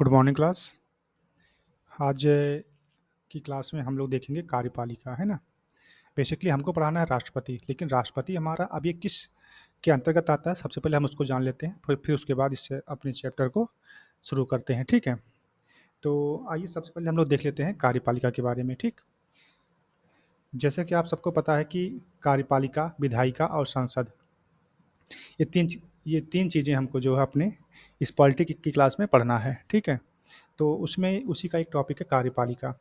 Good morning class. आज की class में हम लोग देखेंगे कार्यपालिका, है ना? बेसिकली हमको पढ़ाना है राष्ट्रपति, लेकिन राष्ट्रपति हमारा अब ये किस के अंतर्गत आता है, सबसे पहले हम उसको जान लेते हैं, फिर उसके बाद इससे अपने चैप्टर को शुरू करते हैं, ठीक है? तो आइए सबसे पहले हम लोग देख लेते हैं कार्यपालिका के बारे में, ठीक? जैसे कि आप सबको पता है कि कार्यपालिका, विधायिका और संसद, ये 3 चीज़ें हमको जो है अपने इस पॉलिटी की क्लास में पढ़ना है, ठीक है? तो उसमें उसी का एक टॉपिक है कार्यपालिका।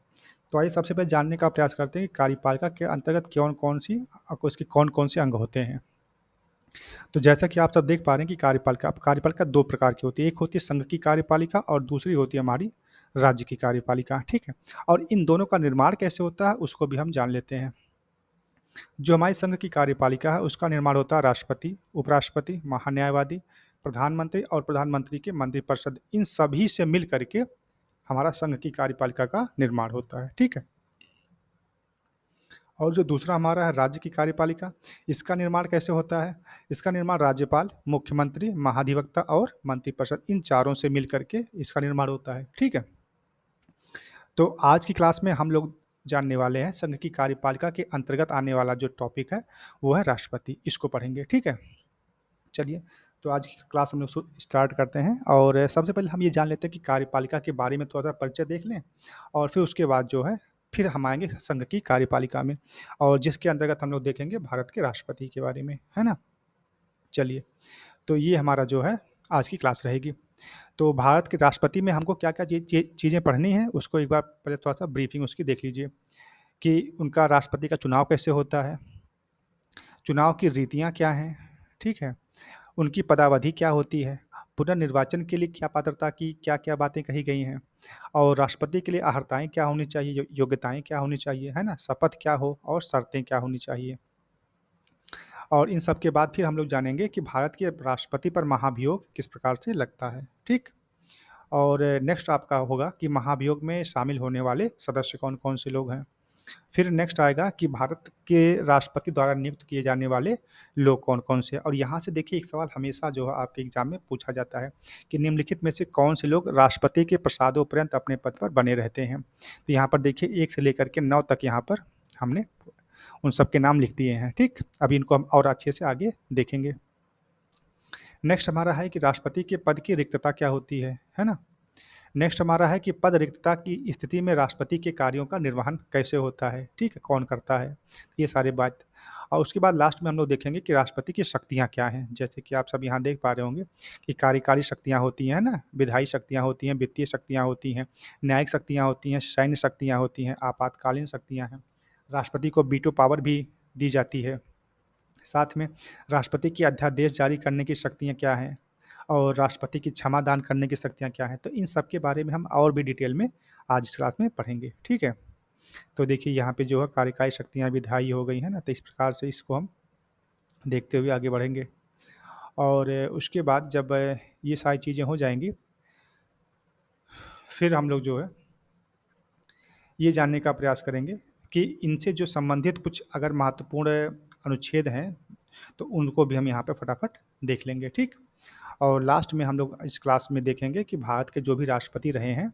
तो आइए सबसे पहले जानने का प्रयास करते हैं कि कार्यपालिका के अंतर्गत कौन-कौन सी उसके कौन-कौन से अंग होते हैं। तो जैसा कि आप सब देख पा रहे हैं कि कार्यपालिका 2 प्रकार की होती है। एक होती है संघ की कार्यपालिका और दूसरी होती है हमारी राज्य की कार्यपालिका, ठीक है? और इन दोनों का निर्माण कैसे होता है उसको भी हम जान लेते हैं। जो हमारी संघ की कार्यपालिका है उसका निर्माण होता है राष्ट्रपति, उपराष्ट्रपति, महान्यायवादी, प्रधानमंत्री और प्रधानमंत्री के मंत्रिपरिषद, इन सभी से मिल कर के हमारा संघ की कार्यपालिका का निर्माण होता है, ठीक है? और जो दूसरा हमारा है राज्य की कार्यपालिका, इसका निर्माण कैसे होता है? इसका निर्माण राज्यपाल, मुख्यमंत्री, महाधिवक्ता और मंत्रिपरिषद, इन चारों से मिल कर के इसका निर्माण होता है, ठीक है? तो आज की क्लास में हम लोग जानने वाले हैं संघ की कार्यपालिका के अंतर्गत आने वाला जो टॉपिक है, वो है राष्ट्रपति, इसको पढ़ेंगे, ठीक है? चलिए, तो आज की क्लास हम लोग स्टार्ट करते हैं और सबसे पहले हम ये जान लेते हैं कि कार्यपालिका के बारे में थोड़ा-सा परिचय देख लें और फिर उसके बाद जो है, फिर हम आएँगे संघ की कार्यपालिका में और जिसके अंतर्गत हम लोग देखेंगे भारत के राष्ट्रपति के बारे में, है ना? चलिए, तो ये हमारा जो है आज की क्लास रहेगी। तो भारत के राष्ट्रपति में हमको क्या-क्या चीज़ें पढ़नी हैं, उसको एक बार पहले थोड़ा-सा ब्रीफिंग उसकी देख लीजिए कि उनका राष्ट्रपति का चुनाव कैसे होता है, चुनाव की रीतियाँ क्या हैं, ठीक है? उनकी पदावधि क्या होती है? पुनर्निर्वाचन के लिए क्या पात्रता की क्या-क्या बातें कही गई हैं? और राष्ट्रपति के लिए अर्हताएँ क्या होनी चाहिए, योग्यताएँ क्या होनी चाहिए, है ना? शपथ क्या हो और शर्तें क्या होनी चाहिए? और इन सब के बाद फिर हम लोग जानेंगे कि भारत के राष्ट्रपति पर महाभियोग किस प्रकार से लगता है, ठीक? और नेक्स्ट आपका होगा कि महाभियोग में शामिल होने वाले सदस्य कौन-कौन से लोग हैं? फिर नेक्स्ट आएगा कि भारत के राष्ट्रपति द्वारा नियुक्त किए जाने वाले लोग कौन-कौन से हैं? और यहाँ से देखिए एक सवाल हमेशा जो है आपके एग्ज़ाम में पूछा जाता है कि निम्नलिखित में से कौन से लोग राष्ट्रपति के प्रसादोपरांत अपने पद पर बने रहते हैं? तो यहाँ पर देखिए 1 से लेकर के 9 तक यहाँ पर हमने उन सब के नाम लिख दिए हैं, ठीक? अभी इनको हम और अच्छे से आगे देखेंगे। नेक्स्ट हमारा है कि राष्ट्रपति के पद की रिक्तता क्या होती है ना? नेक्स्ट हमारा है कि पद रिक्तता की स्थिति में राष्ट्रपति के कार्यों का निर्वहन कैसे होता है, ठीक है? कौन करता है? ये सारी बात और उसके बाद लास्ट में हम लोग देखेंगे कि राष्ट्रपति की शक्तियाँ क्या हैं? जैसे कि आप सब यहाँ देख पा रहे होंगे कि कार्यकारी शक्तियाँ होती हैं ना, विधायी शक्तियाँ होती हैं, वित्तीय शक्तियाँ होती हैं, न्यायिक शक्तियाँ होती हैं, सैन्य शक्तियाँ होती हैं, आपातकालीन शक्तियाँ हैं। राष्ट्रपति को वीटो पावर भी दी जाती है। साथ में राष्ट्रपति की अध्यादेश जारी करने की शक्तियाँ क्या हैं? और राष्ट्रपति की क्षमा दान करने की शक्तियाँ क्या हैं? तो इन सब के बारे में हम और भी डिटेल में आज इस क्लास में पढ़ेंगे, ठीक है? तो देखिए यहाँ पे जो है कार्यकारी शक्तियाँ विधायी हो गई हैं ना, तो इस प्रकार से इसको हम देखते हुए आगे बढ़ेंगे। और उसके बाद जब ये सारी चीज़ें हो जाएँगी, फिर हम लोग जो है ये जानने का प्रयास करेंगे कि इनसे जो संबंधित कुछ अगर महत्वपूर्ण अनुच्छेद हैं, तो उनको भी हम यहाँ पे फटाफट देख लेंगे, ठीक? और लास्ट में हम लोग इस क्लास में देखेंगे कि भारत के जो भी राष्ट्रपति रहे हैं,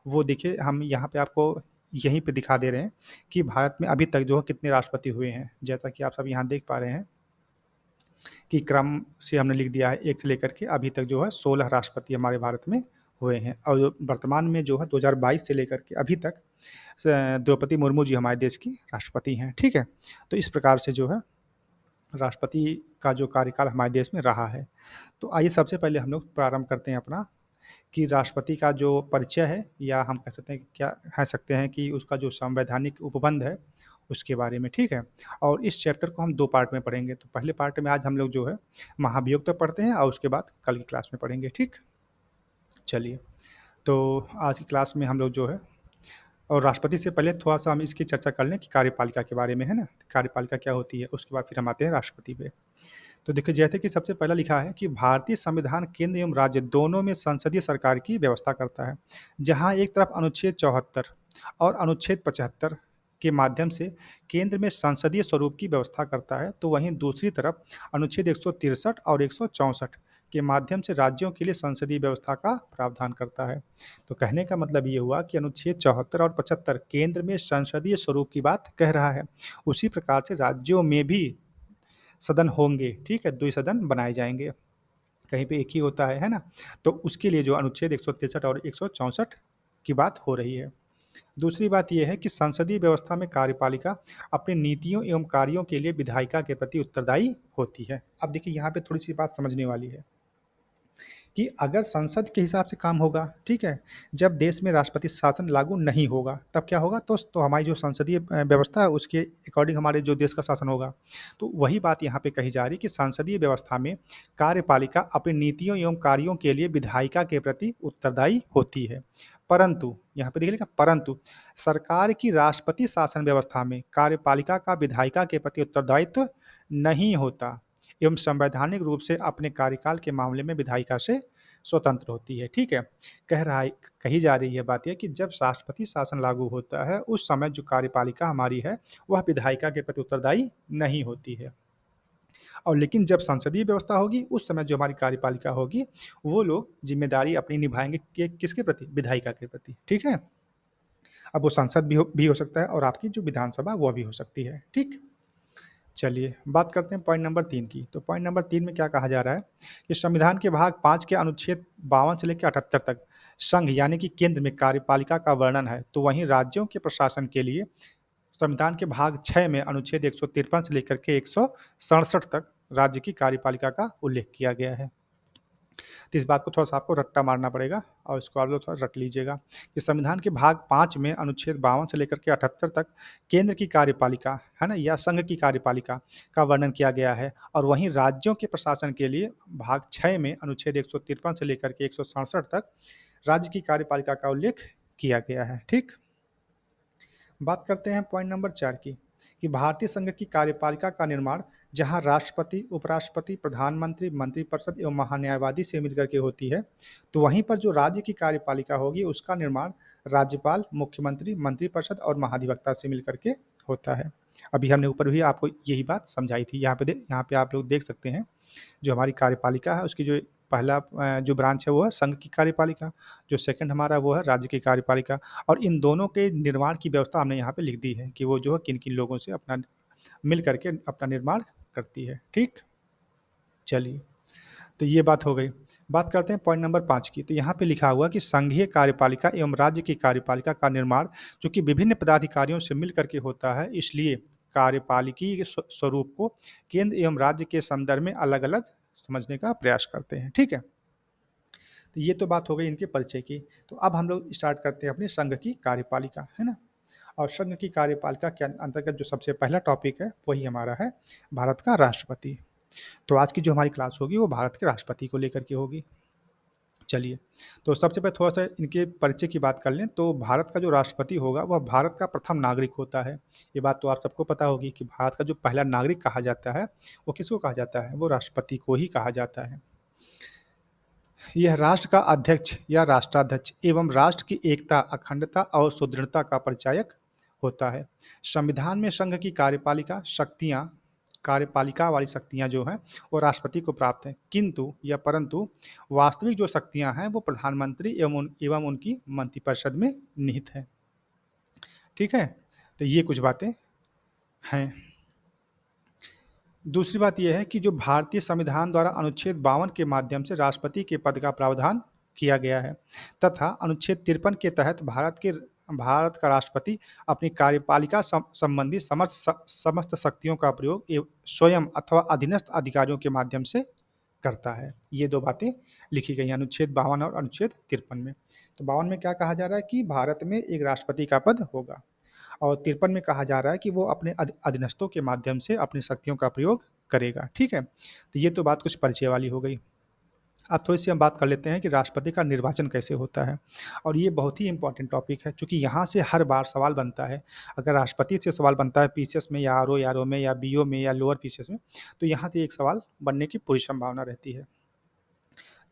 वो देखिए हम यहाँ पे आपको यहीं पे दिखा दे रहे हैं कि भारत में अभी तक जो है कितने राष्ट्रपति हुए हैं। जैसा कि आप सब यहाँ देख पा रहे हैं कि क्रम से हमने लिख दिया है 1 से लेकर के अभी तक जो है 16 राष्ट्रपति हमारे भारत में हुए हैं और जो वर्तमान में जो है 2022 से लेकर के अभी तक द्रौपदी मुर्मू जी हमारे देश की राष्ट्रपति हैं, ठीक है? तो इस प्रकार से जो है राष्ट्रपति का जो कार्यकाल हमारे देश में रहा है। तो आइए सबसे पहले हम लोग प्रारंभ करते हैं अपना कि राष्ट्रपति का जो परिचय है या हम कह सकते हैं क्या कह सकते हैं कि उसका जो संवैधानिक उपबंध है, उसके बारे में, ठीक है? और इस चैप्टर को हम 2 पार्ट में पढ़ेंगे। तो पहले पार्ट में आज हम लोग जो है महाभियोग तक पढ़ते हैं और उसके बाद कल की क्लास में पढ़ेंगे, ठीक? चलिए, तो आज की क्लास में हम लोग जो है और राष्ट्रपति से पहले थोड़ा-सा हम इसकी चर्चा कर लें कि कार्यपालिका के बारे में, है ना? कार्यपालिका क्या होती है? उसके बाद फिर हम आते हैं राष्ट्रपति पे। तो देखिए जैसे कि सबसे पहला लिखा है कि भारतीय संविधान केंद्र एवं राज्य दोनों में संसदीय सरकार की व्यवस्था करता है। जहाँ एक तरफ अनुच्छेद 74 और अनुच्छेद 75 के माध्यम से केंद्र में संसदीय स्वरूप की व्यवस्था करता है, तो वहीं दूसरी तरफ अनुच्छेद 163 और 164 के माध्यम से राज्यों के लिए संसदीय व्यवस्था का प्रावधान करता है। तो कहने का मतलब ये हुआ कि अनुच्छेद 74 और 75 केंद्र में संसदीय स्वरूप की बात कह रहा है। उसी प्रकार से राज्यों में भी सदन होंगे, ठीक है, द्वि सदन बनाए जाएंगे। कहीं पे एक ही होता है ना? तो उसके लिए जो अनुच्छेद 163 और 164 की बात हो रही है। दूसरी बात यह है कि संसदीय व्यवस्था में कार्यपालिका अपनी नीतियों एवं कार्यों के लिए विधायिका के प्रति उत्तरदायी होती है। अब देखिए यहाँ पे थोड़ी सी बात समझने वाली है कि अगर संसद के हिसाब से काम होगा, ठीक है, जब देश में राष्ट्रपति शासन लागू नहीं होगा तब क्या होगा, तो हमारी जो संसदीय व्यवस्था है उसके अकॉर्डिंग हमारे जो देश का शासन होगा। तो वही बात यहाँ पे कही जा रही कि संसदीय व्यवस्था में कार्यपालिका अपनी नीतियों एवं कार्यों के लिए विधायिका के प्रति उत्तरदायी होती है। परंतु यहाँ पे देखिएगा, परंतु सरकार की राष्ट्रपति शासन व्यवस्था में कार्यपालिका का विधायिका के प्रति उत्तरदायित्व नहीं होता एवं संवैधानिक रूप से अपने कार्यकाल के मामले में विधायिका से स्वतंत्र होती है, ठीक है। कही जा रही है बात यह कि जब राष्ट्रपति शासन लागू होता है उस समय जो कार्यपालिका हमारी है वह विधायिका के प्रति उत्तरदायी नहीं होती है। और लेकिन जब संसदीय व्यवस्था होगी उस समय जो हमारी कार्यपालिका होगी वो लोग जिम्मेदारी अपनी निभाएंगे किसके प्रति, विधायिका के प्रति, ठीक है। अब वो संसद भी हो सकता है और आपकी जो विधानसभा वह भी हो सकती है, ठीक। चलिए बात करते हैं पॉइंट नंबर 3 की। तो पॉइंट नंबर 3 में क्या कहा जा रहा है कि संविधान के भाग 5 के अनुच्छेद 52 से लेकर 78 तक संघ यानी कि केंद्र में कार्यपालिका का वर्णन है, तो वहीं राज्यों के प्रशासन के लिए संविधान के भाग 6 में अनुच्छेद 153 से लेकर के 167 तक राज्य की कार्यपालिका का उल्लेख किया गया है। तो इस बात को थोड़ा-सा आपको रट्टा मारना पड़ेगा और इसको आप लोग थोड़ा रट लीजिएगा कि संविधान के भाग 5 में अनुच्छेद 52 से लेकर के 78 तक केंद्र की कार्यपालिका, है ना? या संघ की कार्यपालिका का वर्णन किया गया है और वहीं राज्यों के प्रशासन के लिए भाग 6 में अनुच्छेद 153 से लेकर के 167 तक राज्य की कार्यपालिका का उल्लेख किया गया है, ठीक? बात करते हैं पॉइंट नंबर 4 की कि भारतीय संघ की कार्यपालिका का निर्माण जहां राष्ट्रपति, उपराष्ट्रपति, प्रधानमंत्री, मंत्रिपरिषद एवं महान्यायवादी से मिलकर के होती है, तो वहीं पर जो राज्य की कार्यपालिका होगी उसका निर्माण राज्यपाल, मुख्यमंत्री, मंत्रिपरिषद और महाधिवक्ता से मिलकर के होता है। अभी हमने ऊपर भी आपको यही बात समझाई थी। यहाँ पे आप लोग देख सकते हैं जो हमारी कार्यपालिका है उसकी जो पहला जो ब्रांच है वो है संघ की कार्यपालिका, जो सेकंड हमारा वो है राज्य की कार्यपालिका और इन दोनों के निर्माण की व्यवस्था हमने यहाँ पे लिख दी है कि वो जो है किन-किन लोगों से अपना मिल करके अपना निर्माण करती है, ठीक? चलिए, तो ये बात हो गई। बात करते हैं पॉइंट नंबर 5 की, तो यहाँ पे लिखा हुआ कि संघीय कार्यपालिका एवं राज्य की कार्यपालिका का निर्माण चूँकि विभिन्न पदाधिकारियों से मिल कर के होता है, इसलिए कार्यपालिकीय के स्वरूप को केंद्र एवं राज्य के संदर्भ में अलग-अलग समझने का प्रयास करते हैं, ठीक है? तो ये तो बात हो गई इनके परिचय की। तो अब हम लोग स्टार्ट करते हैं अपने संघ की कार्यपालिका, है ना? और संघ की कार्यपालिका के अंतर्गत जो सबसे पहला टॉपिक है, वही हमारा है भारत का राष्ट्रपति। तो आज की जो हमारी क्लास होगी वो भारत के राष्ट्रपति को लेकर के होगी। चलिए, तो सबसे पहले थोड़ा-सा इनके परिचय की बात कर लें, तो भारत का जो राष्ट्रपति होगा वह भारत का प्रथम नागरिक होता है। ये बात तो आप सबको पता होगी कि भारत का जो पहला नागरिक कहा जाता है, वो किसको कहा जाता है? वो राष्ट्रपति को ही कहा जाता है। यह राष्ट्र का अध्यक्ष या राष्ट्राध्यक्ष एवं राष्ट्र की एकता, अखंडता और सुदृढ़ता का परिचायक होता है। संविधान में संघ की कार्यपालिका वाली शक्तियाँ जो हैं, वो राष्ट्रपति को प्राप्त हैं। किंतु या परंतु वास्तविक जो शक्तियाँ हैं, वो प्रधानमंत्री एवं उनकी मंत्रिपरिषद में निहित हैं। ठीक है? तो ये कुछ बातें हैं। दूसरी बात यह है कि जो भारतीय संविधान द्वारा अनुच्छेद 52 के माध्यम से राष्ट्रपति के पद का प्रावधान किया गया है तथा अनुच्छेद 53 के तहत भारत का राष्ट्रपति अपनी कार्यपालिका संबंधी समस्त शक्तियों का प्रयोग स्वयं अथवा अधीनस्थ अधिकारियों के माध्यम से करता है। ये दो बातें लिखी गई हैं अनुच्छेद 52 और अनुच्छेद 53 में। तो 52 में क्या कहा जा रहा है कि भारत में एक राष्ट्रपति का पद होगा और 53 में कहा जा रहा है कि वो अपने अधीनस्थों के माध्यम से अपनी शक्तियों का प्रयोग करेगा, ठीक है? तो ये तो बात कुछ परिचय वाली हो गई। अब थोड़ी-सी हम बात कर लेते हैं कि राष्ट्रपति का निर्वाचन कैसे होता है और ये बहुत ही इम्पोर्टेंट टॉपिक है क्योंकि यहाँ से हर बार सवाल बनता है। अगर राष्ट्रपति से सवाल बनता है पीसीएस में या आरओ में या बीओ में या लोअर पीसीएस में, तो यहाँ से एक सवाल बनने की पूरी संभावना रहती है।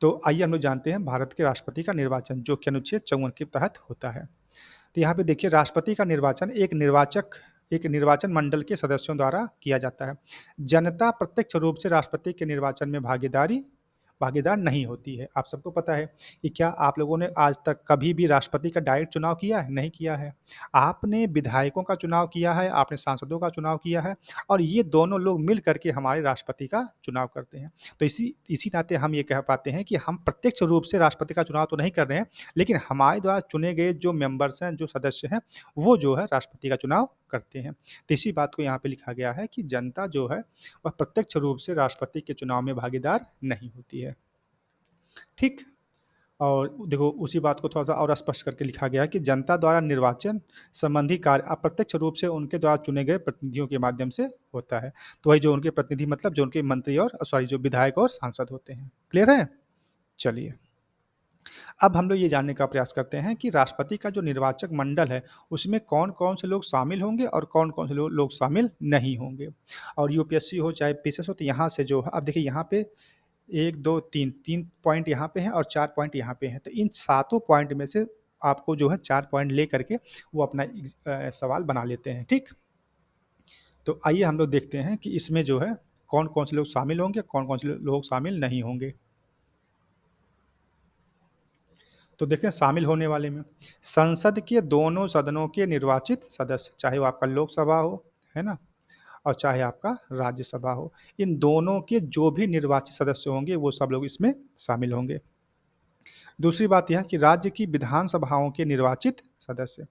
तो आइए हम लोग जानते हैं भारत के राष्ट्रपति का निर्वाचन जो कि अनुच्छेद 54 के तहत होता है। तो यहाँ पे देखिए राष्ट्रपति का निर्वाचन एक निर्वाचन मंडल के सदस्यों द्वारा किया जाता है। जनता प्रत्यक्ष रूप से राष्ट्रपति के निर्वाचन में भागीदार नहीं होती है। आप सबको पता है कि क्या आप लोगों ने आज तक कभी भी राष्ट्रपति का डायरेक्ट चुनाव किया है? नहीं किया है। आपने विधायकों का चुनाव किया है, आपने सांसदों का चुनाव किया है और ये दोनों लोग मिल कर के हमारे राष्ट्रपति का चुनाव करते हैं। तो इसी इसी नाते हम ये कह पाते हैं कि हम प्रत्यक्ष रूप से राष्ट्रपति का चुनाव तो नहीं कर रहे हैं, लेकिन हमारे द्वारा चुने गए जो मेंबर्स हैं, जो सदस्य हैं, वो जो है राष्ट्रपति का चुनाव करते हैं। तो इसी बात को यहाँ पे लिखा गया है कि जनता जो है वह प्रत्यक्ष रूप से राष्ट्रपति के चुनाव में भागीदार नहीं होती है। ठीक? और देखो उसी बात को थोड़ा-सा और स्पष्ट करके लिखा गया है कि जनता द्वारा निर्वाचन संबंधी कार्य अप्रत्यक्ष रूप से उनके द्वारा चुने गए प्रतिनिधियों के माध्यम से होता है। तो वही जो उनके प्रतिनिधि मतलब जो उनके मंत्री और सॉरी जो विधायक और सांसद होते हैं। क्लियर है? चलिए। अब हम लोग ये जानने का प्रयास करते हैं कि राष्ट्रपति का जो निर्वाचक मंडल है, उसमें कौन-कौन से लोग शामिल होंगे और कौन-कौन से लोग शामिल नहीं होंगे। और यूपीएससी हो चाहे पीसीएस हो तो यहाँ से जो है अब देखिए यहाँ पे 1, 2, 3 पॉइंट यहाँ पे हैं और 4 पॉइंट यहाँ पे हैं। तो इन सातों पॉइंट में से आपको जो है 4 पॉइंट ले करके वो अपना सवाल बना लेते हैं, ठीक? तो आइए हम लोग देखते हैं कि इसमें जो है कौन-कौन से लोग शामिल होंगे, कौन-कौन से लोग शामिल नहीं होंगे। तो देखते हैं शामिल होने वाले में, संसद के दोनों सदनों के निर्वाचित सदस्य, चाहे वो आपका लोकसभा हो, है ना? और चाहे आपका राज्यसभा हो, इन दोनों के जो भी निर्वाचित सदस्य होंगे, वो सब लोग इसमें शामिल होंगे। दूसरी बात यह है कि राज्य की विधानसभाओं के निर्वाचित सदस्य,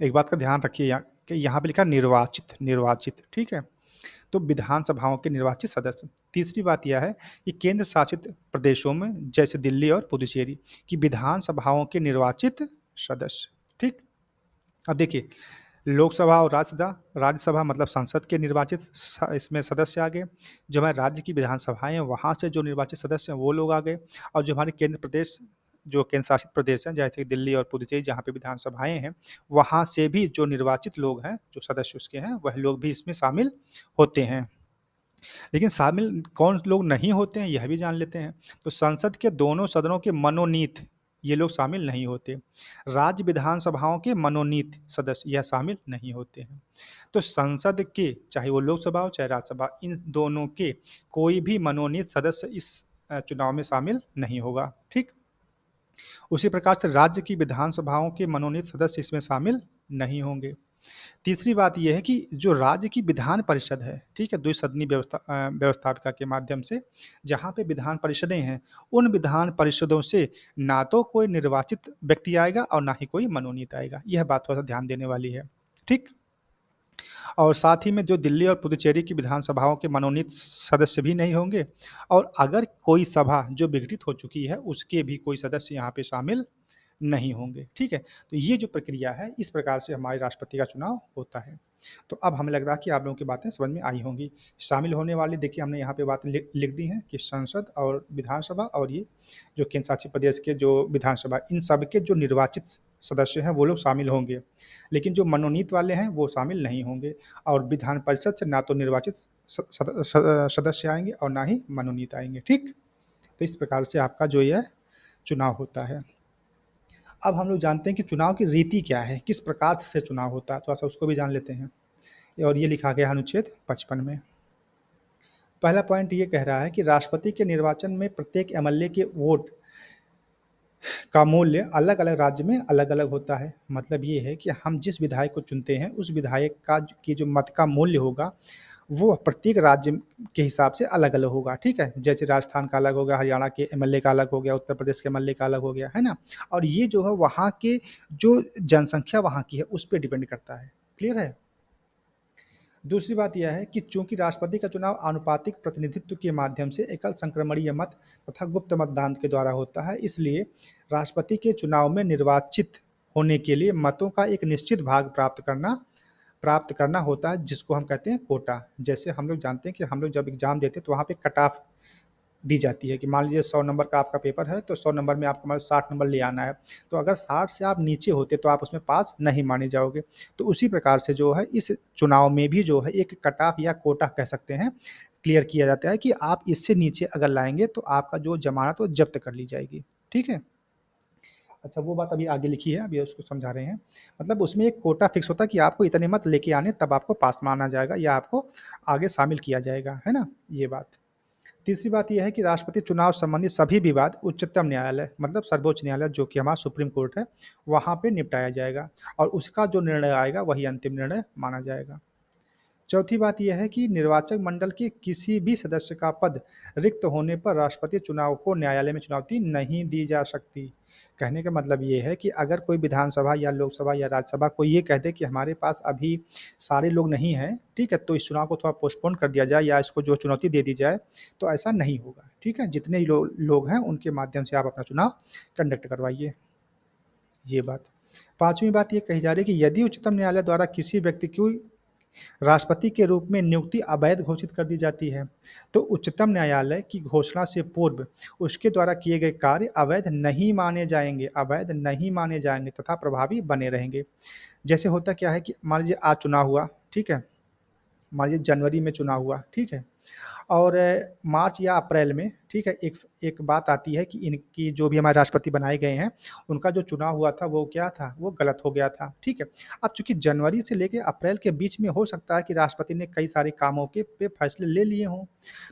एक बात का ध्यान रखिए यहाँ कि यहाँ पे लिखा है निर्वाचित, निर्वाचित, ठीक है? तो विधानसभाओं के निर्वाचित सदस्य। तीसरी बात यह है कि केंद्र शासित प्रदेशों में जैसे दिल्ली और पुडुचेरी की विधानसभाओं के निर्वाचित सदस्य, ठीक? अब देखिए लोकसभा और राज्यसभा मतलब संसद के निर्वाचित इसमें सदस्य आ गए। जो हमारे राज्य की विधानसभाएँ हैं वहाँ से जो निर्वाचित सदस्य हैं वो लोग आ गए और जो हमारे केंद्र प्रदेश जो केंद्र शासित प्रदेश हैं जैसे कि दिल्ली और पुडुचेरी जहाँ पे विधानसभाएँ हैं, वहाँ से भी जो निर्वाचित लोग हैं, जो सदस्य उसके हैं, वह लोग भी इसमें शामिल होते हैं। लेकिन शामिल कौन लोग नहीं होते हैं, यह भी जान लेते हैं। तो संसद के दोनों सदनों के मनोनीत ये लोग शामिल नहीं होते। राज्य विधानसभाओं के मनोनीत सदस्य यह शामिल नहीं होते हैं। तो संसद के चाहे वो लोकसभा हो चाहे राज्यसभा इन दोनों के कोई भी मनोनीत सदस्य इस चुनाव में शामिल नहीं होगा, ठीक? उसी प्रकार से राज्य की विधानसभाओं के मनोनीत सदस्य इसमें शामिल नहीं होंगे। तीसरी बात ये है कि जो राज्य की विधान परिषद है, ठीक है? द्विसदनीय व्यवस्थापिका के माध्यम से जहाँ पे विधान परिषदें हैं, उन विधान परिषदों से ना तो कोई निर्वाचित व्यक्ति आएगा और ना ही कोई मनोनीत आएगा। यह बात थोड़ा-सा ध्यान देने वाली है, ठीक? और साथ ही में जो दिल्ली और पुडुचेरी की विधानसभाओं के मनोनीत सदस्य भी नहीं होंगे और अगर कोई सभा जो विघटित हो चुकी है, उसके भी कोई सदस्य यहाँ पे शामिल नहीं होंगे, ठीक है? तो ये जो प्रक्रिया है, इस प्रकार से हमारे राष्ट्रपति का चुनाव होता है। तो अब हमें लग रहा है कि आप लोगों की बातें समझ में आई होंगी। शामिल होने वाली देखिए हमने यहाँ पे बातें लिख दी हैं कि संसद और विधानसभा और ये जो केंद्र शासित प्रदेश के जो विधानसभा, इन सब के जो निर्वाचित सदस्य हैं, वो लोग शामिल होंगे। लेकिन जो मनोनीत वाले हैं, वो शामिल नहीं होंगे और विधान परिषद से ना तो निर्वाचित सदस्य आएँगे और ना ही मनोनीत आएँगे, ठीक? तो इस प्रकार से आपका जो ये चुनाव होता है। अब हम लोग जानते हैं कि चुनाव की रीति क्या है, किस प्रकार से चुनाव होता है, थोड़ा-सा उसको भी जान लेते हैं। और ये लिखा गया है अनुच्छेद 55 में। पहला पॉइंट ये कह रहा है कि राष्ट्रपति के निर्वाचन में प्रत्येक एमएलए के वोट का मूल्य अलग-अलग राज्य में अलग-अलग होता है। मतलब ये है कि हम जिस विधायक को चुनते हैं, उस विधायक का की जो मत का मूल्य होगा, वो प्रत्येक राज्य के हिसाब से अलग-अलग होगा, ठीक है? जैसे राजस्थान का अलग हो गया, हरियाणा के एमएलए का अलग हो गया, उत्तर प्रदेश के एमएलए का अलग हो गया, है ना? और ये जो है वहाँ के जो जनसंख्या वहाँ की है, उस पे डिपेंड करता है। क्लियर है? दूसरी बात यह है कि चूंकि राष्ट्रपति का चुनाव आनुपातिक प्रतिनिधित्व के माध्यम से एकल संक्रमणीय मत तथा गुप्त मतदान के द्वारा होता है, इसलिए राष्ट्रपति के चुनाव में निर्वाचित होने के लिए मतों का एक निश्चित भाग प्राप्त करना होता है, जिसको हम कहते हैं कोटा। जैसे हम लोग जानते हैं कि हम लोग जब एग्जाम देते हैं तो वहाँ पे कट ऑफ दी जाती है कि मान लीजिए 100 नंबर का आपका पेपर है, तो 100 नंबर में आपको मतलब 60 नंबर ले आना है। तो अगर 60 से आप नीचे होते तो आप उसमें पास नहीं माने जाओगे। तो उसी प्रकार से जो है इस चुनाव में भी जो है एक कट ऑफ या कोटा कह सकते हैं, क्लियर किया जाता है कि आप इससे नीचे अगर लाएँगे तो आपका जो ज़मानत वो जब्त कर ली जाएगी। ठीक है? अच्छा वो बात अभी आगे लिखी है, अभी उसको समझा रहे हैं। मतलब उसमें एक कोटा फिक्स होता है कि आपको इतने मत लेके आने तब आपको पास माना जाएगा या आपको आगे शामिल किया जाएगा, है ना? ये बात। तीसरी बात ये है कि राष्ट्रपति चुनाव संबंधी सभी विवाद उच्चतम न्यायालय मतलब सर्वोच्च न्यायालय जो कि हमारा सुप्रीम कोर्ट है, वहाँ पे निपटाया जाएगा और उसका जो निर्णय आएगा वही अंतिम निर्णय माना जाएगा। चौथी बात यह है कि निर्वाचक मंडल के किसी भी सदस्य का पद रिक्त होने पर राष्ट्रपति चुनाव को न्यायालय में चुनौती नहीं दी जा सकती। कहने का मतलब ये है कि अगर कोई विधानसभा या लोकसभा या राज्यसभा को ये कह दे कि हमारे पास अभी सारे लोग नहीं हैं, ठीक है? तो इस चुनाव को थोड़ा पोस्टपोन कर दिया जाए या इसको जो चुनौती दे दी जाए, तो ऐसा नहीं होगा, ठीक है? जितने लोग हैं उनके माध्यम से आप अपना चुनाव कंडक्ट करवाइए, ये बात। पाँचवीं बात ये कही जा रही है कि यदि उच्चतम न्यायालय द्वारा किसी व्यक्ति की राष्ट्रपति के रूप में नियुक्ति अवैध घोषित कर दी जाती है, तो उच्चतम न्यायालय की घोषणा से पूर्व उसके द्वारा किए गए कार्य अवैध नहीं माने जाएँगे तथा प्रभावी बने रहेंगे। जैसे होता क्या है कि मान लीजिए आज चुनाव हुआ, ठीक है? मान लीजिए जनवरी में चुनाव हुआ, ठीक है? और मार्च या अप्रैल में, ठीक है, एक एक बात आती है कि इनकी जो भी हमारे राष्ट्रपति बनाए गए हैं, उनका जो चुनाव हुआ था वो क्या था? वो गलत हो गया था, ठीक है। अब चूँकि जनवरी से लेके अप्रैल के बीच में हो सकता है कि राष्ट्रपति ने कई सारे कामों के पे फैसले ले लिए हों।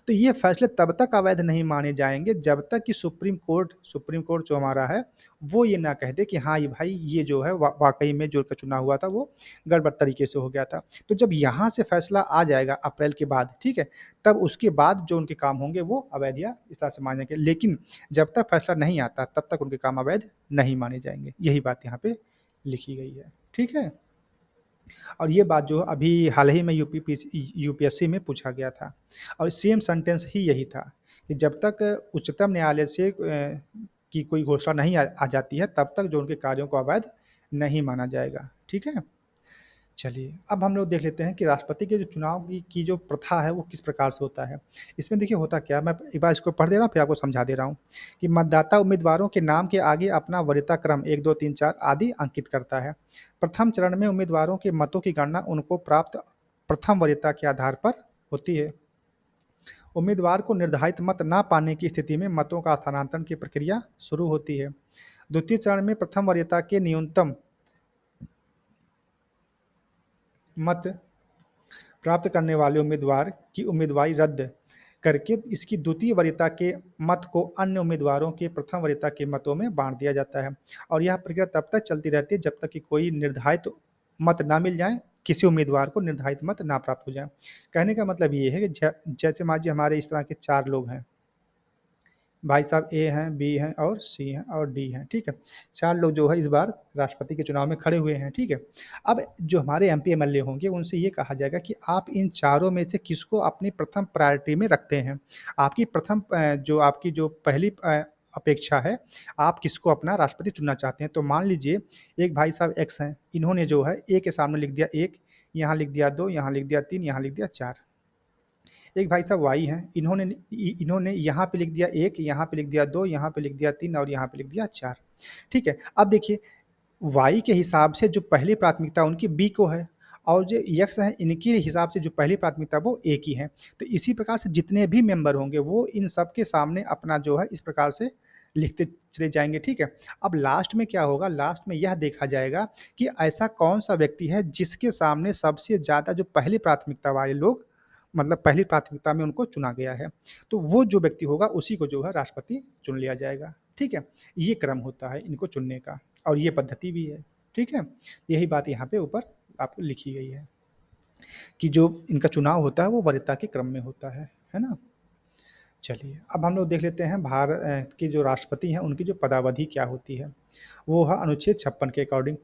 तो ये फैसले तब तक अवैध नहीं माने जाएँगे जब तक कि सुप्रीम कोर्ट जो हमारा है, वो ये ना कह दे कि हाँ, ये भाई ये जो है वाक़ई में जो चुनाव हुआ था वो गड़बड़ तरीके से हो गया था। तो जब यहाँ से फैसला आ जाएगा अप्रैल के बाद, ठीक है? तब उसके बाद जो उनके काम होंगे वो अवैध या इस तरह से माने जाएँगे। लेकिन जब तक फैसला नहीं आता तब तक उनके काम अवैध नहीं माने जाएँगे। यही बात यहाँ पे लिखी गई है। ठीक है? और ये बात जो अभी हाल ही में यूपीएससी में पूछा गया था और सेम सेंटेंस ही यही था कि जब तक उच्चतम न्यायालय से की कोई घोषणा नहीं आ जाती है तब तक जो उनके कार्यों को अवैध नहीं माना जाएगा। ठीक है? चलिए, अब हम लोग देख लेते हैं कि राष्ट्रपति के जो चुनाव की जो प्रथा है, वो किस प्रकार से होता है। इसमें देखिए होता क्या है, मैं एक बार इसको पढ़ दे रहा हूँ, फिर आपको समझा दे रहा हूँ कि मतदाता उम्मीदवारों के नाम के आगे अपना वरीयता क्रम 1, 2, 3, 4 आदि अंकित करता है। प्रथम चरण में उम्मीदवारों के मतों की गणना उनको प्राप्त प्रथम वरीयता के आधार पर होती है। उम्मीदवार को निर्धारित मत ना पाने की स्थिति में मतों का स्थानांतरण की प्रक्रिया शुरू होती है। द्वितीय चरण में प्रथम वरीयता के न्यूनतम मत प्राप्त करने वाले उम्मीदवार की उम्मीदवारी रद्द करके इसकी द्वितीय वरीयता के मत को अन्य उम्मीदवारों के प्रथम वरीयता के मतों में बाँट दिया जाता है और यह प्रक्रिया तब तक चलती रहती है जब तक कि कोई निर्धारित मत ना मिल जाए, किसी उम्मीदवार को निर्धारित मत ना प्राप्त हो जाए। कहने का मतलब ये है कि जैसे मान लीजिए हमारे इस तरह के 4 लोग हैं। भाई साहब ए हैं, बी हैं और सी हैं और डी हैं, ठीक है? 4 लोग जो है इस बार राष्ट्रपति के चुनाव में खड़े हुए हैं, ठीक है? अब जो हमारे एमपी एमएलए होंगे उनसे ये कहा जाएगा कि आप इन चारों में से किसको अपनी प्रथम प्रायोरिटी में रखते हैं? आपकी जो आपकी जो पहली अपेक्षा है, आप किसको अपना राष्ट्रपति चुनना चाहते हैं? तो मान लीजिए एक भाई साहब एक्स हैं, इन्होंने जो है ए के सामने लिख दिया 1, यहाँ लिख दिया 2, यहाँ लिख दिया 3, यहाँ लिख दिया 4। एक भाई साहब वाई हैं, इन्होंने यहाँ पे लिख दिया 1, यहाँ पे लिख दिया 2, यहाँ पे लिख दिया 3 और यहाँ पे लिख दिया 4। ठीक है? अब देखिए वाई के हिसाब से जो पहली प्राथमिकता उनकी बी को है और जो यक्स हैं इनके हिसाब से जो पहली प्राथमिकता वो ए की है। तो इसी प्रकार से जितने भी मेंबर होंगे वो इन सब के सामने अपना जो है इस प्रकार से लिखते चले जाएँगे, ठीक है? अब लास्ट में क्या होगा, लास्ट में यह देखा जाएगा कि ऐसा कौन-सा व्यक्ति है जिसके सामने सबसे ज़्यादा जो पहली प्राथमिकता वाले लोग मतलब पहली प्राथमिकता में उनको चुना गया है। तो वो जो व्यक्ति होगा उसी को जो है राष्ट्रपति चुन लिया जाएगा, ठीक है? ये क्रम होता है इनको चुनने का और ये पद्धति भी है, ठीक है? यही बात यहाँ पे ऊपर आपको लिखी गई है कि जो इनका चुनाव होता है वो वरीयता के क्रम में होता है ना? चलिए, अब हम लोग देख लेते हैं के जो राष्ट्रपति हैं उनकी जो पदावधि क्या होती है। वो है अनुच्छेद 56 के अकॉर्डिंग।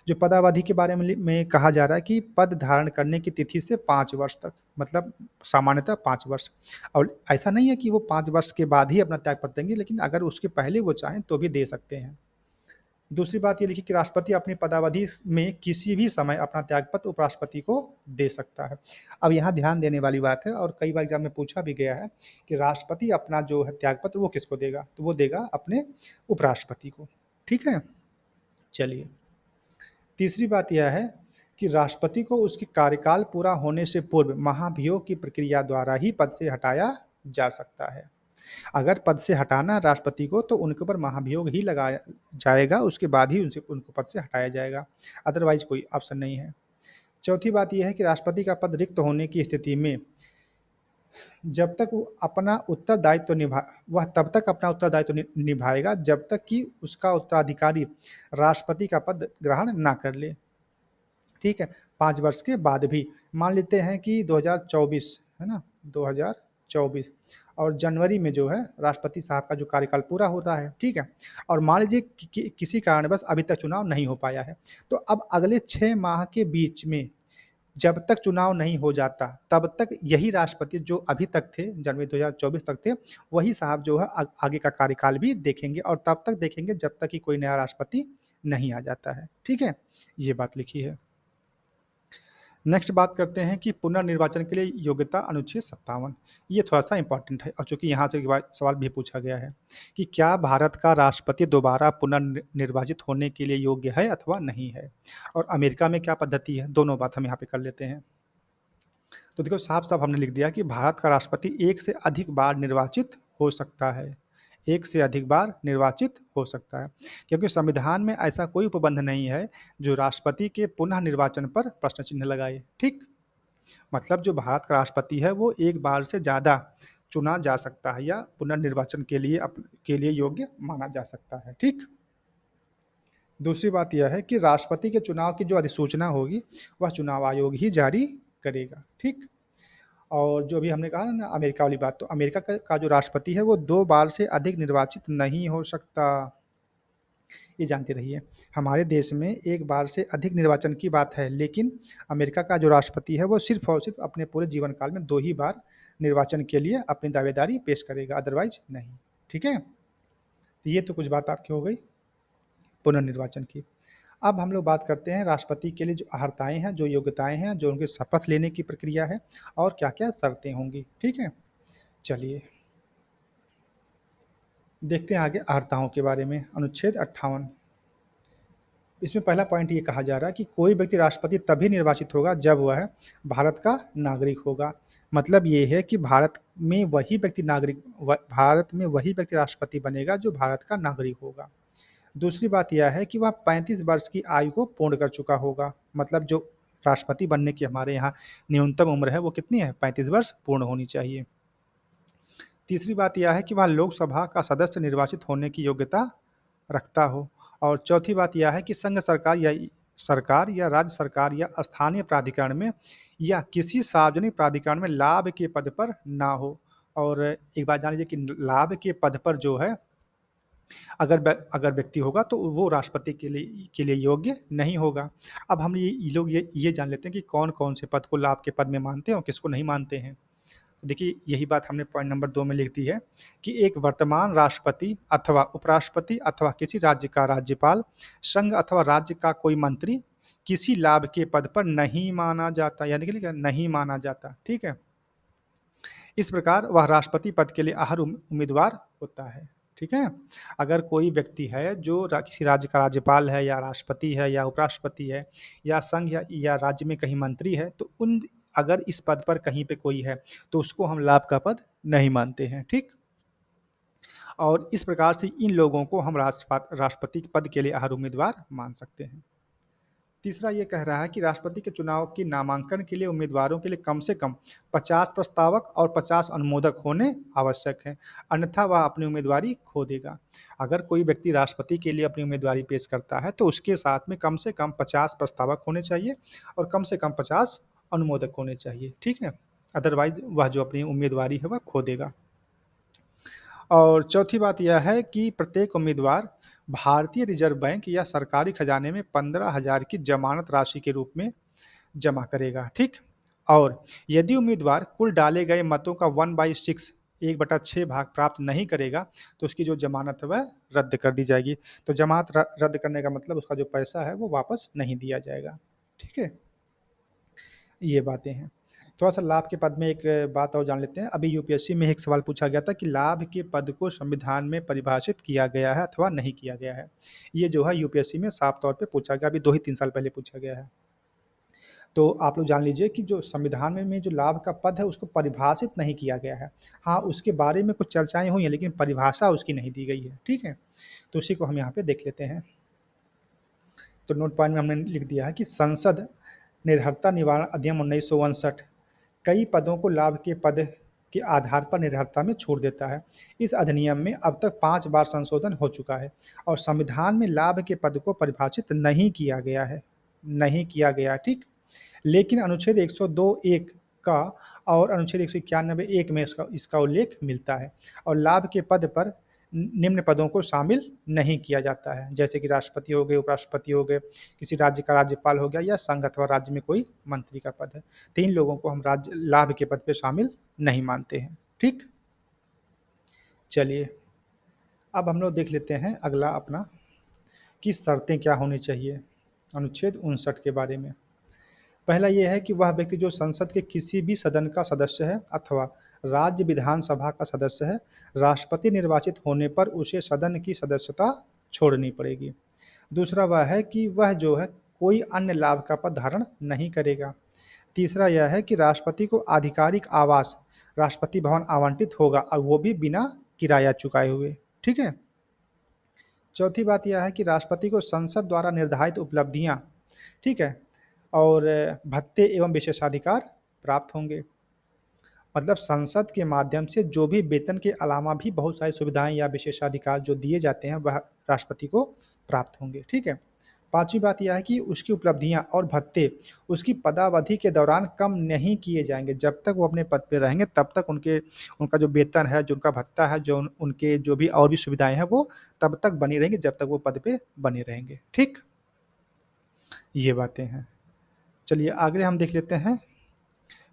जो पदावधि के बारे में कहा जा रहा है कि पद धारण करने की तिथि से 5 वर्ष तक, मतलब सामान्यतः 5 वर्ष और ऐसा नहीं है कि वो 5 वर्ष के बाद ही अपना त्यागपत्र देंगे, लेकिन अगर उसके पहले वो चाहें तो भी दे सकते हैं। दूसरी बात ये लिखी कि राष्ट्रपति अपनी पदावधि में किसी भी समय अपना त्यागपत्र उपराष्ट्रपति को दे सकता है। अब यहाँ ध्यान देने वाली बात है और कई बार एग्ज़ाम में पूछा भी गया है कि राष्ट्रपति अपना जो है त्यागपत्र वो किसको देगा? तो वो देगा अपने उपराष्ट्रपति को। ठीक है? चलिए, तीसरी बात यह है कि राष्ट्रपति को उसके कार्यकाल पूरा होने से पूर्व महाभियोग की प्रक्रिया द्वारा ही पद से हटाया जा सकता है। अगर पद से हटाना है राष्ट्रपति को तो उनके ऊपर महाभियोग ही लगाया जाएगा, उसके बाद ही उनको पद से हटाया जाएगा, अदरवाइज़ कोई ऑप्शन नहीं है। चौथी बात ये है कि राष्ट्रपति का पद रिक्त होने की स्थिति में जब तक वो अपना उत्तरदायित्व निभा वह तब तक अपना उत्तरदायित्व निभाएगा जब तक कि उसका उत्तराधिकारी राष्ट्रपति का पद ग्रहण ना कर ले। ठीक है, 5 वर्ष के बाद भी मान लेते हैं कि 2024 है ना, 2024 और जनवरी में जो है राष्ट्रपति साहब का जो कार्यकाल पूरा होता है, ठीक है। और मान लीजिए किसी कारणवश अभी तक चुनाव नहीं हो पाया है, तो अब अगले 6 माह के बीच में जब तक चुनाव नहीं हो जाता, तब तक यही राष्ट्रपति जो अभी तक थे, जनवरी 2024 तक थे, वही साहब जो है आगे का कार्यकाल भी देखेंगे और तब तक देखेंगे जब तक कि कोई नया राष्ट्रपति नहीं आ जाता है। ठीक है? ये बात लिखी है। नेक्स्ट बात करते हैं कि पुनर्निर्वाचन के लिए योग्यता अनुच्छेद 57। ये थोड़ा-सा इम्पोर्टेंट है और चूँकि यहाँ से सवाल भी पूछा गया है कि क्या भारत का राष्ट्रपति दोबारा पुनर्निर्वाचित होने के लिए योग्य है अथवा नहीं है? और अमेरिका में क्या पद्धति है? दोनों बात हम यहाँ पे कर लेते हैं। तो देखो साफ-साफ हमने लिख दिया कि भारत का राष्ट्रपति एक से अधिक बार निर्वाचित हो सकता है। एक से अधिक बार निर्वाचित हो सकता है, क्योंकि संविधान में ऐसा कोई उपबंध नहीं है जो राष्ट्रपति के पुनः निर्वाचन पर प्रश्न चिन्ह लगाए। ठीक? मतलब जो भारत का राष्ट्रपति है वो एक बार से ज़्यादा चुना जा सकता है या पुनर्निर्वाचन के लिए योग्य माना जा सकता है। ठीक? दूसरी बात यह है कि राष्ट्रपति के चुनाव की जो अधिसूचना होगी, वह चुनाव आयोग ही जारी करेगा। ठीक? और जो भी हमने कहा ना अमेरिका वाली बात, तो अमेरिका का जो राष्ट्रपति है वो 2 बार से अधिक निर्वाचित नहीं हो सकता। ये जानते रहिए। हमारे देश में 1 बार से अधिक निर्वाचन की बात है, लेकिन अमेरिका का जो राष्ट्रपति है वो सिर्फ़ और सिर्फ़ अपने पूरे जीवन काल में 2 ही बार निर्वाचन के लिए अपनी दावेदारी पेश करेगा, अदरवाइज़ नहीं। ठीक है? तो ये तो कुछ बात आपकी हो गई पुनर्निर्वाचन की। अब हम लोग बात करते हैं राष्ट्रपति के लिए जो अर्हताएँ हैं, जो योग्यताएँ हैं, जो उनके शपथ लेने की प्रक्रिया है और क्या-क्या शर्तें होंगी। ठीक है? चलिए, देखते हैं आगे अर्हताओं के बारे में। अनुच्छेद 58, इसमें पहला पॉइंट ये कहा जा रहा है कि कोई व्यक्ति राष्ट्रपति तभी निर्वाचित होगा जब वह भारत का नागरिक होगा। मतलब ये है कि भारत में वही व्यक्ति राष्ट्रपति बनेगा जो भारत का नागरिक होगा। दूसरी बात यह है कि वह 35 वर्ष की आयु को पूर्ण कर चुका होगा। मतलब जो राष्ट्रपति बनने की हमारे यहाँ न्यूनतम उम्र है वो कितनी है? 35 वर्ष पूर्ण होनी चाहिए। तीसरी बात यह है कि वह लोकसभा का सदस्य निर्वाचित होने की योग्यता रखता हो। और चौथी बात यह है कि संघ सरकार या राज्य सरकार या स्थानीय प्राधिकरण में या किसी सार्वजनिक प्राधिकरण में लाभ के पद पर ना हो। और एक बात जान लीजिए कि लाभ के पद पर जो है अगर व्यक्ति होगा तो वो राष्ट्रपति के लिए योग्य नहीं होगा। अब हम ये लोग ये जान लेते हैं कि कौन-कौन से पद को लाभ के पद में मानते हैं और किसको नहीं मानते हैं। देखिए, यही बात हमने पॉइंट नंबर 2 में लिख दी है कि एक वर्तमान राष्ट्रपति अथवा उपराष्ट्रपति अथवा किसी राज्य का राज्यपाल, संघ अथवा राज्य का कोई मंत्री किसी लाभ के पद पर नहीं माना जाता। यानी कि लिखा है, नहीं माना जाता। ठीक है? इस प्रकार वह राष्ट्रपति पद के लिए अहर्य उम्मीदवार होता है। ठीक है? अगर कोई व्यक्ति है जो किसी राज्य का राज्यपाल है या राष्ट्रपति है या उपराष्ट्रपति है या संघ या राज्य में कहीं मंत्री है, तो अगर इस पद पर कहीं पे कोई है तो उसको हम लाभ का पद नहीं मानते हैं। ठीक? और इस प्रकार से इन लोगों को हम राष्ट्रपति के पद के लिए अहर्य उम्मीदवार मान सकते हैं। तीसरा ये कह रहा है कि राष्ट्रपति के चुनाव के नामांकन के लिए उम्मीदवारों के लिए कम से कम 50 प्रस्तावक और 50 अनुमोदक होने आवश्यक हैं, अन्यथा वह अपनी उम्मीदवारी खो देगा। अगर कोई व्यक्ति राष्ट्रपति के लिए अपनी उम्मीदवारी पेश करता है तो उसके साथ में कम से कम 50 प्रस्तावक होने चाहिए और कम से कम 50 अनुमोदक होने चाहिए। ठीक है? अदरवाइज वह जो अपनी उम्मीदवारी है वह खो देगा। और चौथी बात यह है कि प्रत्येक उम्मीदवार भारतीय रिजर्व बैंक या सरकारी खजाने में 15,000 की जमानत राशि के रूप में जमा करेगा। ठीक? और यदि उम्मीदवार कुल डाले गए मतों का 1/6 1/6 भाग प्राप्त नहीं करेगा तो उसकी जो जमानत है वह रद्द कर दी जाएगी। तो जमानत रद्द करने का मतलब उसका जो पैसा है वो वापस नहीं दिया जाएगा। ठीक है? ये बातें हैं। थोड़ा-सा लाभ के पद में एक बात और जान लेते हैं। अभी यूपीएससी में एक सवाल पूछा गया था कि लाभ के पद को संविधान में परिभाषित किया गया है अथवा नहीं किया गया है। ये जो है यूपीएससी में साफ तौर पे पूछा गया, अभी 2 ही 3 साल पहले पूछा गया है। तो आप लोग जान लीजिए कि जो संविधान में जो लाभ का पद है उसको परिभाषित नहीं किया गया है। हाँ, उसके बारे में कुछ चर्चाएँ हुई हैं लेकिन परिभाषा उसकी नहीं दी गई है। ठीक है? तो उसी को हम यहाँ पे देख लेते हैं। तो नोट पॉइंट में हमने लिख दिया है कि संसद निर्हरता निवारण अधिनियम 1959 कई पदों को लाभ के पद के आधार पर निर्भरता में छोड़ देता है। इस अधिनियम में अब तक 5 बार संशोधन हो चुका है और संविधान में लाभ के पद को परिभाषित नहीं किया गया है, नहीं किया गया, ठीक? लेकिन अनुच्छेद 102(1) का और अनुच्छेद 191(1) में इसका इसका उल्लेख मिलता है और लाभ के पद पर निम्न पदों को शामिल नहीं किया जाता है, जैसे कि राष्ट्रपति हो गए, उपराष्ट्रपति हो गए, किसी राज्य का राज्यपाल हो गया या संघ अथवा राज्य में कोई मंत्री का पद है। 3 लोगों को हम राज्य लाभ के पद पे शामिल नहीं मानते हैं, ठीक? चलिए, अब हम लोग देख लेते हैं अगला अपना कि शर्तें क्या होनी चाहिए अनुच्छेद 59 के बारे में। पहला ये है कि वह व्यक्ति जो संसद के किसी भी सदन का सदस्य है अथवा राज्य विधानसभा का सदस्य है, राष्ट्रपति निर्वाचित होने पर उसे सदन की सदस्यता छोड़नी पड़ेगी। दूसरा वह है कि वह जो है कोई अन्य लाभ का पद धारण नहीं करेगा। तीसरा यह है कि राष्ट्रपति को आधिकारिक आवास राष्ट्रपति भवन आवंटित होगा और वो भी बिना किराया चुकाए हुए, ठीक है? चौथी बात यह है कि राष्ट्रपति को संसद द्वारा निर्धारित उपलब्धियां, ठीक है, और भत्ते एवं विशेषाधिकार प्राप्त होंगे। मतलब संसद के माध्यम से जो भी वेतन के अलावा भी बहुत सारी सुविधाएं या विशेषाधिकार जो दिए जाते हैं वह राष्ट्रपति को प्राप्त होंगे, ठीक है। पांचवी बात यह है कि उसकी उपलब्धियां और भत्ते उसकी पदावधि के दौरान कम नहीं किए जाएंगे। जब तक वो अपने पद पे रहेंगे तब तक उनका जो वेतन है, जो उनका भत्ता है, जो उनके जो भी और भी सुविधाएं हैं वो तब तक बनी रहेंगी जब तक वो पद पे बने रहेंगे, ठीक। ये बातें हैं। चलिए आगे हम देख लेते हैं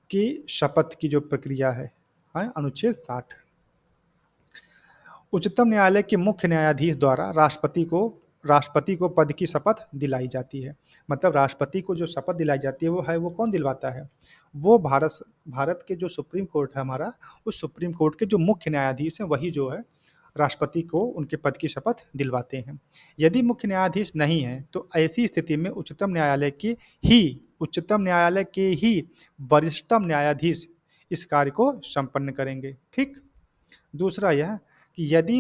कि शपथ की जो प्रक्रिया है, अनुच्छेद 60। उच्चतम न्यायालय के मुख्य न्यायाधीश द्वारा राष्ट्रपति को पद की शपथ दिलाई जाती है। मतलब राष्ट्रपति को जो शपथ दिलाई जाती है वो कौन दिलवाता है? वो भारत के जो सुप्रीम कोर्ट है हमारा, उस सुप्रीम कोर्ट के जो मुख्य न्यायाधीश हैं वही जो है राष्ट्रपति को उनके पद की शपथ दिलवाते हैं। यदि मुख्य न्यायाधीश नहीं है तो ऐसी स्थिति में उच्चतम न्यायालय के ही वरिष्ठतम न्यायाधीश इस कार्य को संपन्न करेंगे, ठीक। दूसरा यह कि यदि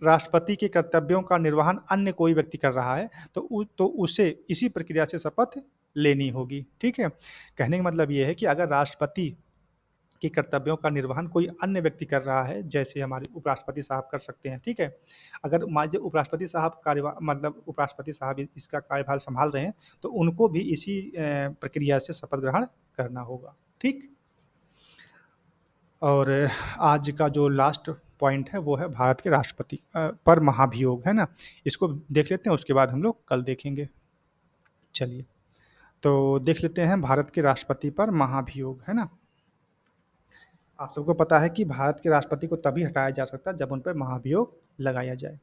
राष्ट्रपति के कर्तव्यों का निर्वहन अन्य कोई व्यक्ति कर रहा है तो उसे इसी प्रक्रिया से शपथ लेनी होगी, ठीक है। कहने का मतलब ये है कि अगर राष्ट्रपति के कर्तव्यों का निर्वहन कोई अन्य व्यक्ति कर रहा है, जैसे हमारे उपराष्ट्रपति साहब कर सकते हैं, ठीक है। अगर मान लीजिए उपराष्ट्रपति साहब इसका कार्यभार संभाल रहे हैं तो उनको भी इसी प्रक्रिया से शपथ ग्रहण करना होगा, ठीक। और आज का जो लास्ट पॉइंट है वो है भारत के राष्ट्रपति पर महाभियोग, है ना। इसको देख लेते हैं, उसके बाद हम लोग कल देखेंगे। चलिए, तो देख लेते हैं भारत के राष्ट्रपति पर महाभियोग, है ना। आप सबको पता है कि भारत के राष्ट्रपति को तभी हटाया जा सकता है जब उन पर महाभियोग लगाया जाए।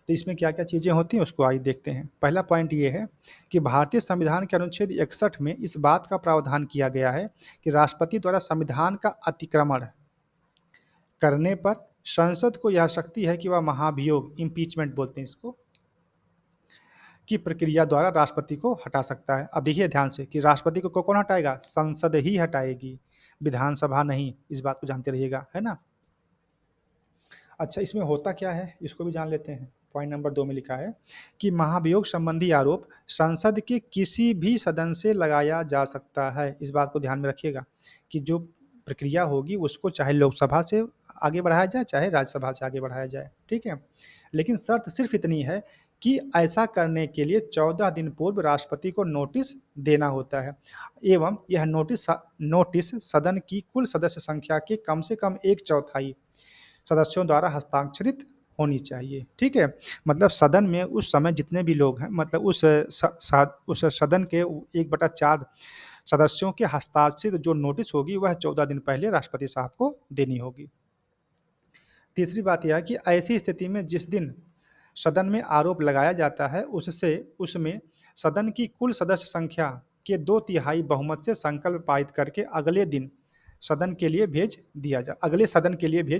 तो इसमें क्या क्या चीज़ें होती हैं उसको आइए देखते हैं। पहला पॉइंट ये है कि भारतीय संविधान के अनुच्छेद 61 में इस बात का प्रावधान किया गया है कि राष्ट्रपति द्वारा संविधान का अतिक्रमण करने पर संसद को यह शक्ति है कि वह महाभियोग, इम्पीचमेंट बोलते हैं इसको, की प्रक्रिया द्वारा राष्ट्रपति को हटा सकता है। अब देखिए ध्यान से कि राष्ट्रपति को कौन हटाएगा? संसद ही हटाएगी, विधानसभा नहीं। इस बात को जानते रहिएगा, है ना। अच्छा, इसमें होता क्या है इसको भी जान लेते हैं। पॉइंट नंबर 2 में लिखा है कि महाभियोग संबंधी आरोप संसद के किसी भी सदन से लगाया जा सकता है। इस बात को ध्यान में रखिएगा कि जो प्रक्रिया होगी उसको चाहे लोकसभा से आगे बढ़ाया जाए चाहे राज्यसभा से आगे बढ़ाया जाए, ठीक है। लेकिन शर्त सिर्फ इतनी है कि ऐसा करने के लिए 14 दिन पूर्व राष्ट्रपति को नोटिस देना होता है एवं यह नोटिस सदन की कुल सदस्य संख्या के कम से कम 1/4 सदस्यों द्वारा हस्ताक्षरित होनी चाहिए, ठीक है। मतलब सदन में उस समय जितने भी लोग हैं, मतलब उस सदन के 1/4 सदस्यों के हस्ताक्षरित जो नोटिस होगी वह 14 दिन पहले राष्ट्रपति साहब को देनी होगी। तीसरी बात यह है कि ऐसी स्थिति में जिस दिन सदन में आरोप लगाया जाता है उसमें सदन की कुल सदस्य संख्या के 2/3 बहुमत से संकल्प पारित करके अगले सदन के लिए भेज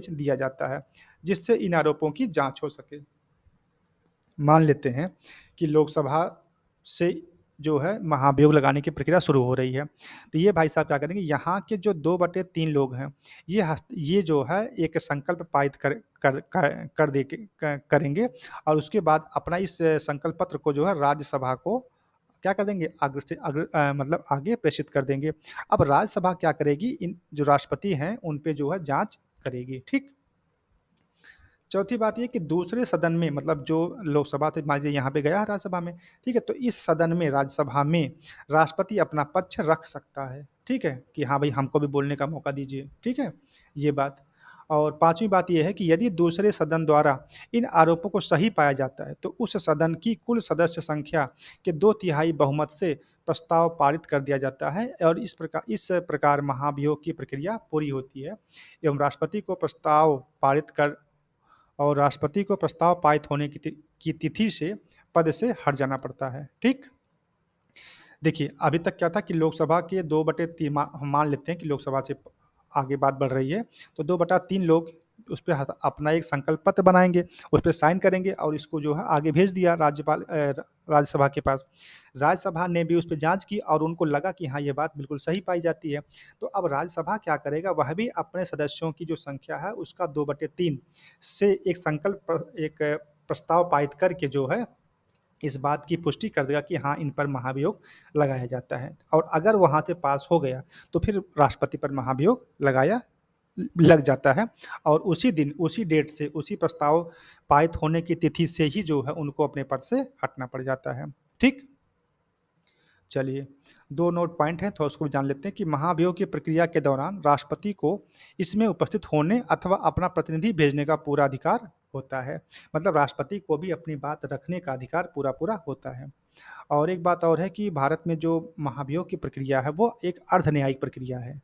दिया जाता है, जिससे इन आरोपों की जांच हो सके। मान लेते हैं कि लोकसभा से जो है महाभियोग लगाने की प्रक्रिया शुरू हो रही है, तो ये भाई साहब क्या करेंगे, यहाँ के जो 2/3 लोग हैं ये जो है एक संकल्प पारित करेंगे और उसके बाद अपना इस संकल्प पत्र को जो है राज्यसभा को क्या कर देंगे, मतलब आगे प्रेषित कर देंगे। अब राज्यसभा क्या करेगी, इन जो राष्ट्रपति हैं उन पे जो है जांच करेगी, ठीक। चौथी बात ये कि दूसरे सदन में, मतलब जो लोकसभा से मान लीजिए यहाँ पे गया है राज्यसभा में, ठीक है, तो इस सदन में, राज्यसभा में राष्ट्रपति अपना पक्ष रख सकता है, ठीक है, कि हाँ भाई हमको भी बोलने का मौका दीजिए, ठीक है, ये बात। और पांचवी बात यह है कि यदि दूसरे सदन द्वारा इन आरोपों को सही पाया जाता है तो उस सदन की कुल सदस्य संख्या के 2/3 बहुमत से प्रस्ताव पारित कर दिया जाता है, और इस प्रकार महाभियोग की प्रक्रिया पूरी होती है। एवं राष्ट्रपति को प्रस्ताव पारित होने की तिथि से पद से हट जाना पड़ता है, ठीक। देखिए, अभी तक क्या था कि लोकसभा के 2/3, हम मान लेते हैं कि लोकसभा से आगे बात बढ़ रही है, तो 2/3 लोग उस पे अपना एक संकल्प पत्र बनाएंगे, उस पे साइन करेंगे और इसको जो है आगे भेज दिया राज्यसभा के पास। राज्यसभा ने भी उस पे जांच की और उनको लगा कि हाँ, ये बात बिल्कुल सही पाई जाती है। तो अब राज्यसभा क्या करेगा, वह भी अपने सदस्यों की जो संख्या है उसका 2/3 से एक प्रस्ताव पारित करके जो है इस बात की पुष्टि कर देगा कि हाँ, इन पर महाभियोग लगाया जाता है, और अगर वहाँ से पास हो गया तो फिर राष्ट्रपति पर महाभियोग लगाया लग जाता है, और उसी दिन, उसी डेट से, उसी प्रस्ताव पारित होने की तिथि से ही जो है उनको अपने पद से हटना पड़ जाता है, ठीक। चलिए, 2 नोट पॉइंट हैं, तो उसको भी जान लेते हैं कि महाभियोग की प्रक्रिया के दौरान राष्ट्रपति को इसमें उपस्थित होने अथवा अपना प्रतिनिधि भेजने का पूरा अधिकार होता है। मतलब राष्ट्रपति को भी अपनी बात रखने का अधिकार पूरा-पूरा होता है। और एक बात और है कि भारत में जो महाभियोग की प्रक्रिया है, वो एक अर्ध न्यायिक प्रक्रिया है,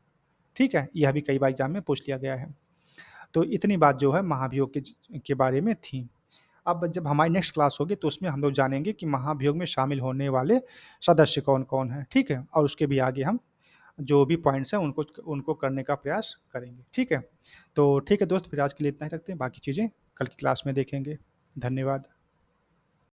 ठीक है? यह भी कई बार एग्ज़ाम में पूछ लिया गया है। तो इतनी बात जो है महाभियोग के बारे में थी। अब जब हमारी नेक्स्ट क्लास होगी तो उसमें हम लोग जानेंगे कि महाभियोग में शामिल होने वाले सदस्य कौन-कौन हैं, ठीक है? और उसके भी आगे हम जो भी पॉइंट्स हैं उनको उनको करने का प्रयास करेंगे, ठीक है? तो ठीक है दोस्त, फिर आज के लिए इतना ही रखते हैं, बाकी चीज़ें कल की क्लास में देखेंगे। धन्यवाद।